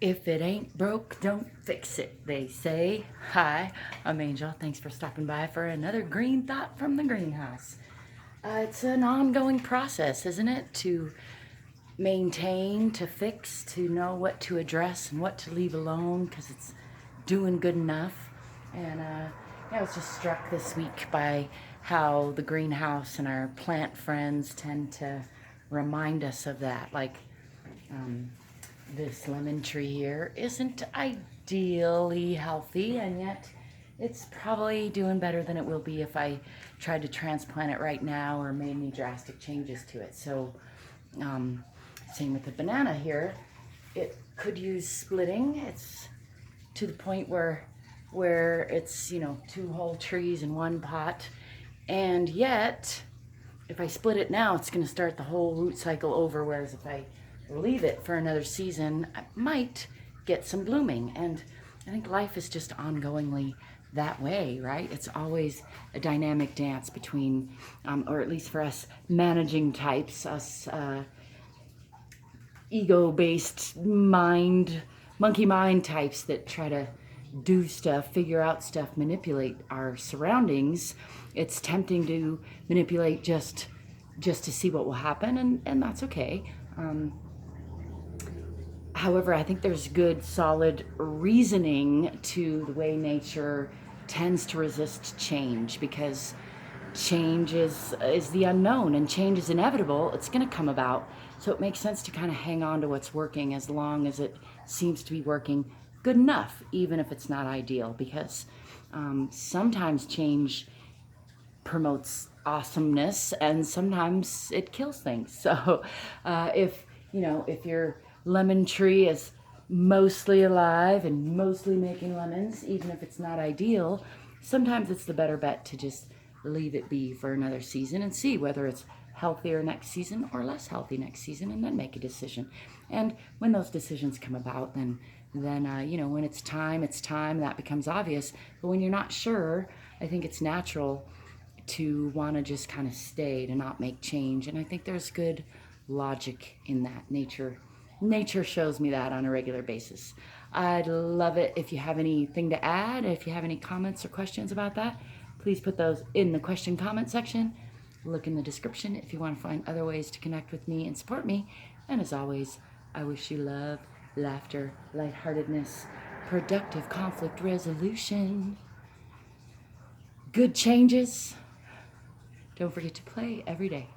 If it ain't broke, don't fix it, they say. Hi, I'm Angel. Thanks for stopping by for another green thought from the greenhouse. It's an ongoing process, isn't it? To maintain, to fix, to know what to address and what to leave alone because it's doing good enough. And I was just struck this week by how the greenhouse and our plant friends tend to remind us of that. Like, um, this lemon tree here isn't ideally healthy, and yet it's probably doing better than it will be if I tried to transplant it right now or made any drastic changes to it. So, um, same with the banana here. It could use splitting. It's to the point where it's, two whole trees in one pot, and yet if I split it now, it's going to start the whole root cycle over. Whereas if I leave it for another season, I might get some blooming. And I think life is just ongoingly that way, right? It's always a dynamic dance between, or at least for us managing types, us ego-based monkey mind types that try to do stuff, figure out stuff, manipulate our surroundings. It's tempting to manipulate just to see what will happen, and that's okay. However, I think there's good, solid reasoning to the way nature tends to resist change, because change is the unknown, and change is inevitable. It's going to come about. So it makes sense to kind of hang on to what's working as long as it seems to be working good enough, even if it's not ideal, because sometimes change promotes awesomeness and sometimes it kills things. So if your lemon tree is mostly alive and mostly making lemons, even if it's not ideal, sometimes it's the better bet to just leave it be for another season and see whether it's healthier next season or less healthy next season, and then make a decision. And when those decisions come about, then when it's time, that becomes obvious. But when you're not sure, I think it's natural to want to just kind of stay, to not make change. And I think there's good logic in that. Nature shows me that on a regular basis. I'd love it if you have anything to add. If you have any comments or questions about that, please put those in the question comment section. Look in the description if you want to find other ways to connect with me and support me. And as always, I wish you love, laughter, lightheartedness, productive conflict resolution, good changes. Don't forget to play every day.